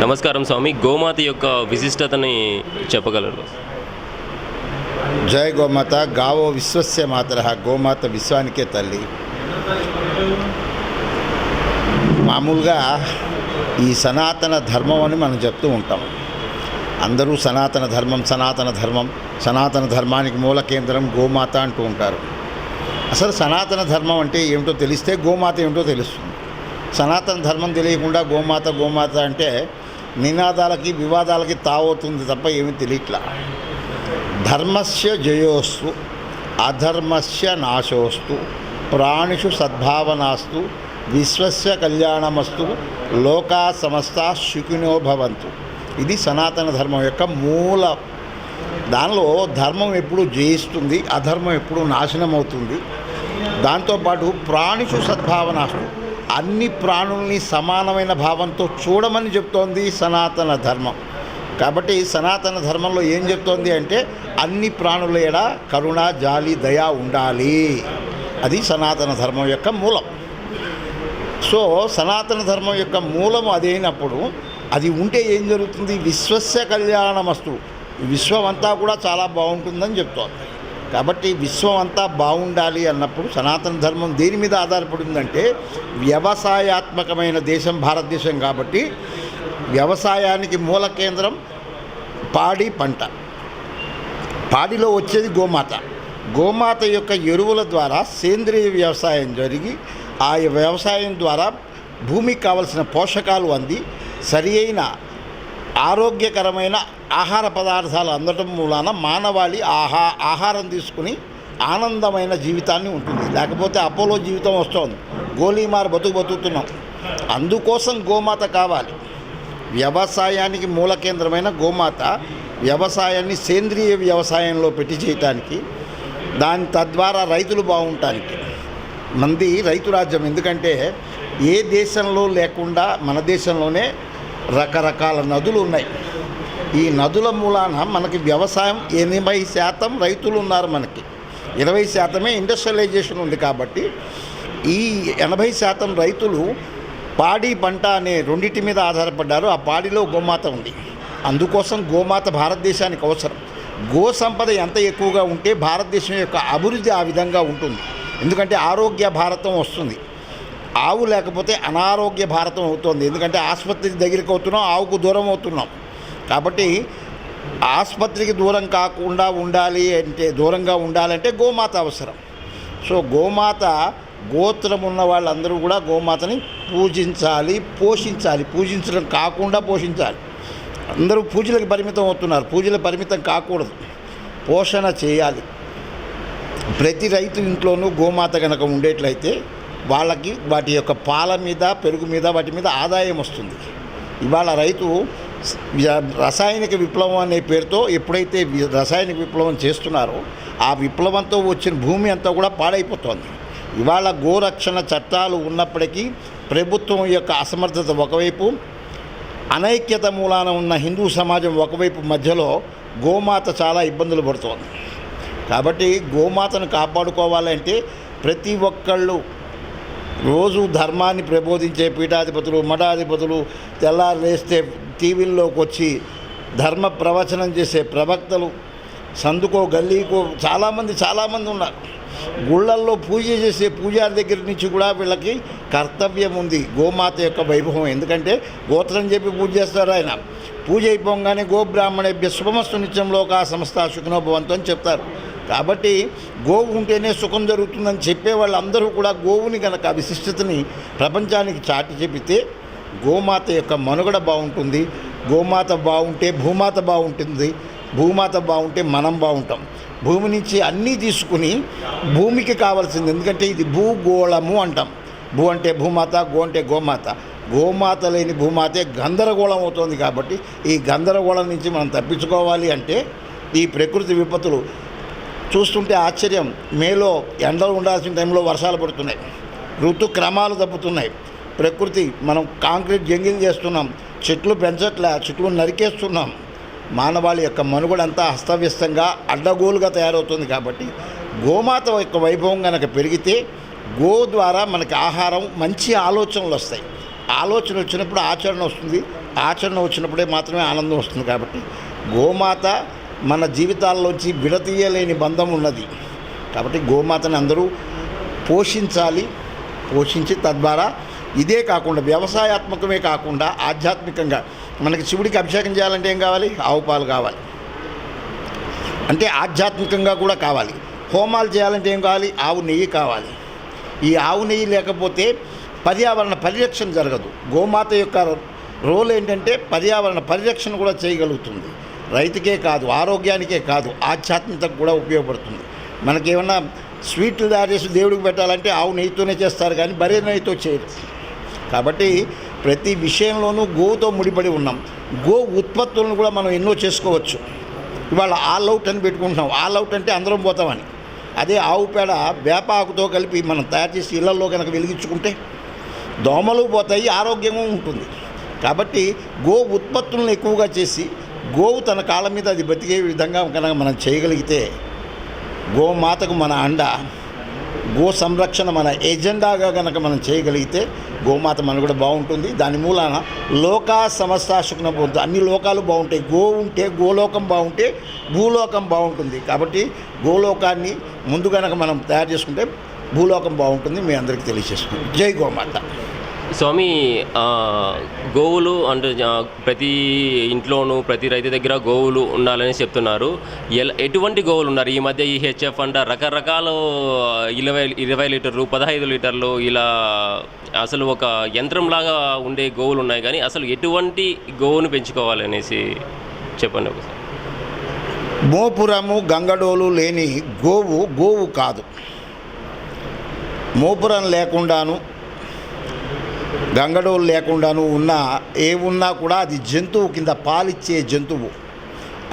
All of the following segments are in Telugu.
నమస్కారం స్వామి. గోమాత యొక్క విశిష్టతని చెప్పగలరు? జై గోమాత. గావో విశ్వస్య మాతరః. గోమాత విశ్వానికే తల్లి. మామూలుగా ఈ సనాతన ధర్మం అని మనం చెప్తూ ఉంటాం. అందరూ సనాతన ధర్మానికి మూల కేంద్రం గోమాత అంటూ ఉంటారు. అసలు సనాతన ధర్మం అంటే ఏమిటో తెలిస్తే గోమాత ఏమిటో తెలుస్తుంది. సనాతన ధర్మం తెలియకుండా గోమాత అంటే నినాదాలకి వివాదాలకి తావవుతుంది తప్ప ఏమీ తెలియట్లా. ధర్మస్య జయోస్తు అధర్మస్య నాశోస్తు ప్రాణిషు సద్భావనాస్తు విశ్వస్య కళ్యాణమస్తు లోకా సమస్తా సుఖినో భవంతు. ఇది సనాతన ధర్మం యొక్క మూల. దానిలో ధర్మం ఎప్పుడు జయిస్తుంది, అధర్మం ఎప్పుడు నాశనం అవుతుంది. దాంతోపాటు ప్రాణిషు సద్భావనాస్తు, అన్ని ప్రాణుల్ని సమానమైన భావంతో చూడమని చెప్తోంది సనాతన ధర్మం. కాబట్టి సనాతన ధర్మంలో ఏం చెప్తోంది అంటే అన్ని ప్రాణుల ఎడ కరుణ, జాలి, దయ ఉండాలి. అది సనాతన ధర్మం యొక్క మూలం. సో సనాతన ధర్మం యొక్క మూలం అదైనప్పుడు అది ఉంటే ఏం జరుగుతుంది? విశ్వస్య కళ్యాణమస్తు, విశ్వం అంతా కూడా చాలా బాగుంటుందని చెప్తోంది. కాబట్టి విశ్వం అంతా బాగుండాలి అన్నప్పుడు సనాతన ధర్మం దేని మీద ఆధారపడిందంటే వ్యవసాయాత్మకమైన దేశం భారతదేశం. కాబట్టి వ్యవసాయానికి మూల కేంద్రం పాడి పంట. పాడిలో వచ్చేది గోమాత. గోమాత యొక్క ఎరువుల ద్వారా సేంద్రియ వ్యవసాయం జరిగి ఆ వ్యవసాయం ద్వారా భూమికి కావలసిన పోషకాలు అంది సరి అయిన ఆరోగ్యకరమైన ఆహార పదార్థాలు అందటం మూలాన మానవాళి ఆహారం తీసుకుని ఆనందమైన జీవితాన్ని ఉంటుంది. లేకపోతే అపోలో జీవితం వస్తుంది, గోలీమార్ బతుకుతున్నాం. అందుకోసం గోమాత కావాలి. వ్యవసాయానికి మూల కేంద్రమైన గోమాత వ్యవసాయాన్ని సేంద్రియ వ్యవసాయంలో పెట్టి చేయటానికి, దాని తద్వారా రైతులు బాగుంటానికి. మంది రైతు రాజ్యం. ఎందుకంటే ఏ దేశంలో లేకుండా మన దేశంలోనే రకరకాల నదులు ఉన్నాయి. ఈ నదుల మూలాన మనకి వ్యవసాయం 80% రైతులు ఉన్నారు. మనకి 20% ఇండస్ట్రియలైజేషన్ ఉంది. కాబట్టి ఈ 80% రైతులు పాడి పంట అనే రెండింటి మీద ఆధారపడ్డారు. ఆ పాడిలో గోమాత ఉంది. అందుకోసం గోమాత భారతదేశానికి అవసరం. గో సంపద ఎంత ఎక్కువగా ఉంటే భారతదేశం యొక్క అభివృద్ధి ఆ విధంగా ఉంటుంది. ఎందుకంటే ఆరోగ్య భారతం వస్తుంది. ఆవు లేకపోతే అనారోగ్య భారతం అవుతుంది. ఎందుకంటే ఆసుపత్రికి దగ్గరికి అవుతున్నాం, ఆవుకు దూరం అవుతున్నాం. కాబట్టి ఆసుపత్రికి దూరంగా ఉండాలంటే గోమాత అవసరం. సో గోమాత గోత్రం ఉన్న వాళ్ళందరూ కూడా గోమాతని పూజించాలి, పోషించాలి. పూజించడం కాకుండా పోషించాలి. అందరూ పూజలకు పరిమితం అవుతున్నారు. పూజల పరిమితం కాకూడదు, పోషణ చేయాలి. ప్రతి రైతు ఇంట్లోనూ గోమాత కనుక ఉండేట్లయితే వాళ్ళకి వాటి యొక్క పాల మీద, పెరుగు మీద, వాటి మీద ఆదాయం వస్తుంది. ఇవాళ రైతు రసాయనిక విప్లవం అనే పేరుతో ఎప్పుడైతే రసాయనిక విప్లవం చేస్తున్నారో ఆ విప్లవంతో వచ్చిన భూమి అంతా కూడా పాడైపోతుంది. ఇవాళ గోరక్షణ చట్టాలు ఉన్నప్పటికీ ప్రభుత్వం యొక్క అసమర్థత ఒకవైపు, అనైక్యత మూలాన ఉన్న హిందూ సమాజం ఒకవైపు మధ్యలో గోమాత చాలా ఇబ్బందులు పడుతోంది. కాబట్టి గోమాతను కాపాడుకోవాలంటే ప్రతి ఒక్కళ్ళు రోజు ధర్మాన్ని ప్రబోధించే పీఠాధిపతులు, మఠాధిపతులు, తెల్లారు లేస్తే టీవీల్లోకి వచ్చి ధర్మ ప్రవచనం చేసే ప్రవక్తలు సందుకో గల్లీకో చాలామంది ఉన్నారు. గుళ్ళల్లో పూజ చేసే పూజారి దగ్గర నుంచి కూడా వీళ్ళకి కర్తవ్యం ఉంది గోమాత యొక్క వైభవం. ఎందుకంటే గోత్రం చెప్పి పూజ చేస్తారు. ఆయన పూజ అయిపోగానే గోబ్రాహ్మణేభ్య శుభమస్తు నిత్యం లోకా సమస్త సుఖినో భవంతు అని చెప్తారు. కాబట్టి గోవు ఉంటేనే సుఖం జరుగుతుందని చెప్పే వాళ్ళందరూ కూడా గోవుని కనుక విశిష్టతని ప్రపంచానికి చాటి చెబితే గోమాత యొక్క మనుగడ బాగుంటుంది. గోమాత బాగుంటే భూమాత బాగుంటుంది. భూమాత బాగుంటే మనం బాగుంటాం. భూమి నుంచి అన్నీ తీసుకుని భూమికి కావాల్సింది. ఎందుకంటే ఇది భూగోళము అంటాం. భూ అంటే భూమాత, గో అంటే గోమాత. గోమాత లేని భూమాతే గందరగోళం అవుతుంది. కాబట్టి ఈ గందరగోళం నుంచి మనం తప్పించుకోవాలి అంటే ఈ ప్రకృతి విపత్తులు చూస్తుంటే ఆశ్చర్యం. మేలో ఎండలు ఉండాల్సిన టైంలో వర్షాలు పడుతున్నాయి, ఋతుక్రమాలు తప్పుతున్నాయి. ప్రకృతి మనం కాంక్రీట్ జంగిల్ చేస్తున్నాం, చెట్లు పెంచట్లే, చెట్లు నరికేస్తున్నాం. మానవాళి యొక్క మనుగడ అంతా అస్తవ్యస్తంగా అడ్డగోలుగా తయారవుతుంది. కాబట్టి గోమాత యొక్క వైభవం కనుక పెరిగితే గో ద్వారా మనకి ఆహారం, మంచి ఆలోచనలు వస్తాయి. ఆలోచన వచ్చినప్పుడు ఆచరణ వస్తుంది, ఆచరణ వచ్చినప్పుడే మాత్రమే ఆనందం వస్తుంది. కాబట్టి గోమాత మన జీవితాల్లోంచి విడతీయలేని బంధం ఉన్నది. కాబట్టి గోమాతని అందరూ పోషించాలి. పోషించి తద్వారా ఇదే కాకుండా వ్యవసాయాత్మకమే కాకుండా ఆధ్యాత్మికంగా మనకి శివుడికి అభిషేకం చేయాలంటే ఏం కావాలి? ఆవు పాలు కావాలి. అంటే ఆధ్యాత్మికంగా కూడా కావాలి. హోమాలు చేయాలంటే ఏం కావాలి? ఆవు నెయ్యి కావాలి. ఈ ఆవు నెయ్యి లేకపోతే పర్యావరణ పరిరక్షణ జరగదు. గోమాత యొక్క రోల్ ఏంటంటే పర్యావరణ పరిరక్షణ కూడా చేయగలుగుతుంది. రైతుకే కాదు, ఆరోగ్యానికే కాదు, ఆధ్యాత్మికతకు కూడా ఉపయోగపడుతుంది. మనకేమన్నా స్వీట్లు తయారు చేసి దేవుడికి పెట్టాలంటే ఆవు నెయ్యితోనే చేస్తారు, కానీ బర్రె నెయ్యితో చేయరు. కాబట్టి ప్రతి విషయంలోనూ గోవుతో ముడిపడి ఉన్నాం. గో ఉత్పత్తులను కూడా మనం ఎన్నో చేసుకోవచ్చు. ఇవాళ ఆల్ అవుట్ అని పెట్టుకుంటున్నాం. ఆల్ అవుట్ అంటే అందరం పోతామని. అదే ఆవు పేడ వేప ఆకుతో కలిపి మనం తయారు చేసి ఇళ్లలో కనుక వెలిగించుకుంటే దోమలు పోతాయి, ఆరోగ్యంగా ఉంటుంది. కాబట్టి గో ఉత్పత్తులను ఎక్కువగా చేసి గోవు తన కాళ్ళ మీద అది బతికే విధంగా కనుక మనం చేయగలిగితే గోమాతకు మన అండ, గో సంరక్షణ మన ఎజెండాగా కనుక మనం చేయగలిగితే గోమాత మన కూడా బాగుంటుంది. దాని మూలాన లోకా సమస్త సుఖన పొందు, అన్ని లోకాలు బాగుంటాయి. గో ఉంటే గోలోకం బాగుంటే భూలోకం బాగుంటుంది. కాబట్టి గోలోకాన్ని ముందు కనుక మనం తయారు చేసుకుంటే భూలోకం బాగుంటుంది. మీ అందరికీ తెలియజేసుకుంటాం. జై గోమాత. స్వామి, గోవులు అంటే ప్రతి ఇంట్లోనూ ప్రతి రైతు దగ్గర గోవులు ఉండాలని చెప్తున్నారు. ఎటువంటి గోవులు ఉన్నారు? ఈ మధ్య ఈ హెచ్ఎఫ్ అంట రకరకాల 20 లీటర్లు 15 లీటర్లు ఇలా అసలు ఒక యంత్రంలాగా ఉండే గోవులు ఉన్నాయి. కానీ అసలు ఎటువంటి గోవును పెంచుకోవాలనేసి చెప్పండి ఒకసారి. మోపురము గంగడోలు లేని గోవు కాదు. మోపురం లేకుండాను గంగడోలు లేకుండాను ఉన్నా కూడా అది జంతువు కింద పాలిచ్చే జంతువు.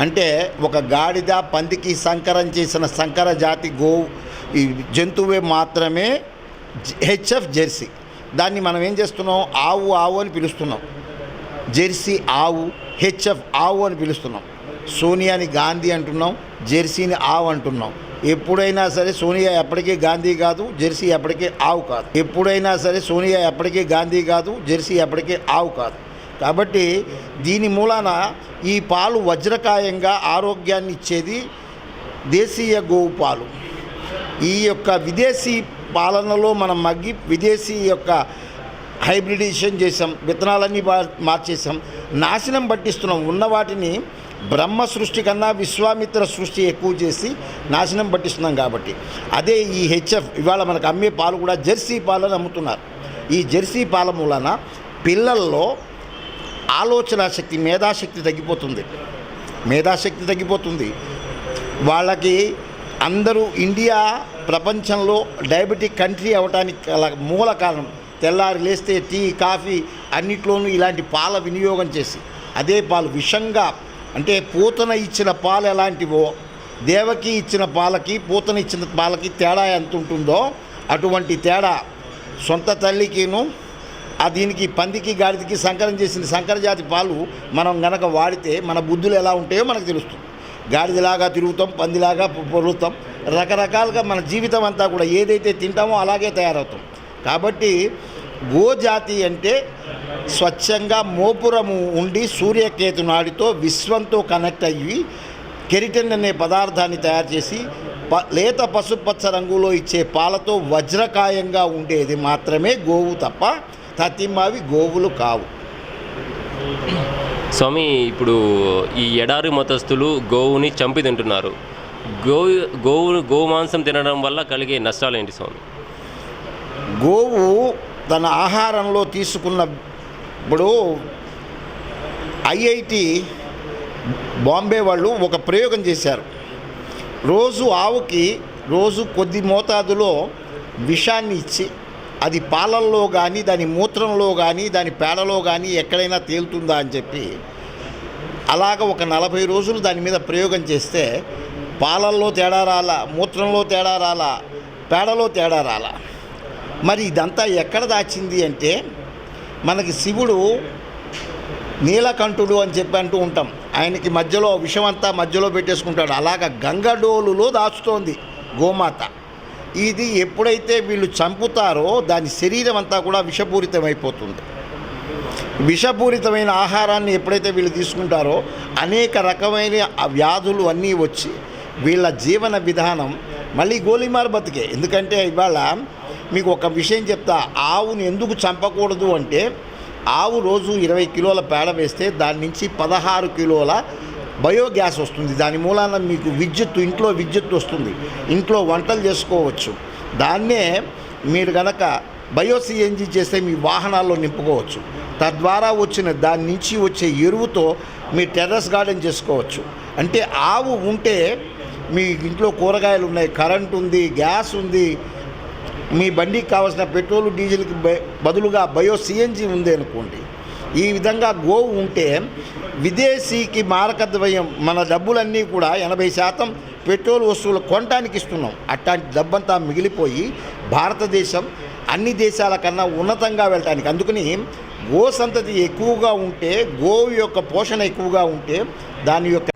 అంటే ఒక గాడిద పందికి సంకరం చేసిన సంకర జాతి గోవు ఈ జంతువే మాత్రమే హెచ్ఎఫ్ జెర్సీ. దాన్ని మనం ఏం చేస్తున్నాం? ఆవు అని పిలుస్తున్నాం. జెర్సీ ఆవు, హెచ్ఎఫ్ ఆవు అని పిలుస్తున్నాం. సోనియాని గాంధీ అంటున్నాం, జెర్సీని ఆవు అంటున్నాం. ఎప్పుడైనా సరే సోనియా ఎప్పటికీ గాంధీ కాదు, జెర్సీ ఎప్పటికీ ఆవు కాదు. ఎప్పుడైనా సరే సోనియా ఎప్పటికీ గాంధీ కాదు, జెర్సీ ఎప్పటికీ ఆవు కాదు. కాబట్టి దీని మూలాన ఈ పాలు వజ్రకాయంగా ఆరోగ్యాన్ని ఇచ్చేది దేశీయ గోవు పాలు. ఈ యొక్క విదేశీ పాలనలో మనం మగ్గి విదేశీ యొక్క హైబ్రిడేషన్ చేసాం, విత్తనాలన్నీ మార్చేసాం, నాశనం పట్టిస్తున్నాం. ఉన్న వాటిని బ్రహ్మ సృష్టి కన్నా విశ్వామిత్ర సృష్టి ఎక్కువ చేసి నాశనం పట్టిస్తున్నాం. కాబట్టి అదే ఈ హెచ్ఎఫ్ ఇవాళ మనకు అమ్మే పాలు కూడా జెర్సీ పాలని అమ్ముతున్నారు. ఈ జెర్సీ పాల మూలన పిల్లల్లో ఆలోచన శక్తి, మేధాశక్తి తగ్గిపోతుంది. వాళ్ళకి అందరూ ఇండియా ప్రపంచంలో డయాబెటిక్ కంట్రీ అవ్వటానికి మూల కారణం తెల్లారి లేస్తే టీ, కాఫీ అన్నిట్లోనూ ఇలాంటి పాల వినియోగం చేసి అదే పాలు విషంగా, అంటే పూతన ఇచ్చిన పాలు ఎలాంటివో దేవకి ఇచ్చిన పాలకి పూతన ఇచ్చిన పాలకి తేడా ఎంత ఉంటుందో అటువంటి తేడా సొంత తల్లికిను దీనికి పందికి గాడిదకి సంకరం చేసిన సంకర జాతి పాలు మనం గనక వాడితే మన బుద్ధులు ఎలా ఉంటాయో మనకు తెలుస్తుంది. గాడిదలాగా తిరుగుతాం, పందిలాగా పొరుతాం, రకరకాలుగా మన జీవితం అంతా కూడా ఏదైతే తింటామో అలాగే తయారవుతాం. కాబట్టి గోజాతి అంటే స్వచ్ఛంగా మోపురము ఉండి సూర్యకేతు నాడితో విశ్వంతో కనెక్ట్ అయ్యి కెరిటిన్ అనే పదార్థాన్ని తయారు చేసి లేత పసుపచ్చ రంగులో ఇచ్చే పాలతో వజ్రకాయంగా ఉండేది మాత్రమే గోవు తప్ప తతిమావి గోవులు కావు. స్వామి, ఇప్పుడు ఈ ఎడారి మతస్థులు గోవుని చంపి తింటున్నారు. గోమాంసం తినడం వల్ల కలిగే నష్టాలు ఏంటి స్వామి? గోవు తన ఆహారంలో తీసుకున్నప్పుడు ఐఐటి బాంబే వాళ్ళు ఒక ప్రయోగం చేశారు. రోజు కొద్ది మోతాదులో విషాన్ని ఇచ్చి అది పాలల్లో కానీ దాని మూత్రంలో కానీ దాని పేడలో కానీ ఎక్కడైనా తేలుతుందా అని చెప్పి అలాగ ఒక 40 రోజులు దాని మీద ప్రయోగం చేస్తే పాలల్లో తేడా రాలా, మూత్రంలో తేడా రాలా, పేడలో తేడా రాలా. మరి ఇదంతా ఎక్కడ దాచింది అంటే మనకి శివుడు నీలకంఠుడు అని చెప్పి అంటూ ఉంటాం. ఆయనకి మధ్యలో విషమంతా మధ్యలో పెట్టేసుకుంటాడు. అలాగ గంగడోలులో దాచుతోంది గోమాత. ఇది ఎప్పుడైతే వీళ్ళు చంపుతారో దాని శరీరం అంతా కూడా విషపూరితమైపోతుంది. విషపూరితమైన ఆహారాన్ని ఎప్పుడైతే వీళ్ళు తీసుకుంటారో అనేక రకమైన వ్యాధులు అన్నీ వచ్చి వీళ్ళ జీవన విధానం మళ్ళీ గోలిమార్ బతికే. ఎందుకంటే ఇవాళ మీకు ఒక విషయం చెప్తా, ఆవుని ఎందుకు చంపకూడదు అంటే ఆవు రోజు 20 కిలోల పేడ వేస్తే దాని నుంచి 16 కిలోల బయోగ్యాస్ వస్తుంది. దాని మూలాన మీకు ఇంట్లో విద్యుత్ వస్తుంది, ఇంట్లో వంటలు చేసుకోవచ్చు. దాన్నే మీరు గనక బయోసిఎన్జి చేస్తే మీ వాహనాల్లో నింపుకోవచ్చు. తద్వారా వచ్చిన దాని నుంచి వచ్చే ఎరువుతో మీ టెర్రస్ గార్డెన్ చేసుకోవచ్చు. అంటే ఆవు ఉంటే మీ ఇంట్లో కూరగాయలు ఉన్నాయి, కరెంట్ ఉంది, గ్యాస్ ఉంది, మీ బండికి కావాల్సిన పెట్రోల్ డీజిల్కి బదులుగా బయోసిఎన్జి ఉంది అనుకోండి. ఈ విధంగా గోవు ఉంటే విదేశీకి మారకద్వయం మన డబ్బులన్నీ కూడా 80% పెట్రోల్ వస్తువులు కొనడానికి ఇస్తున్నాం. అట్లాంటి డబ్బంతా మిగిలిపోయి భారతదేశం అన్ని దేశాల కన్నా ఉన్నతంగా వెళ్ళటానికి, అందుకని గో సంతతి ఎక్కువగా ఉంటే, గోవు యొక్క పోషణ ఎక్కువగా ఉంటే దాని యొక్క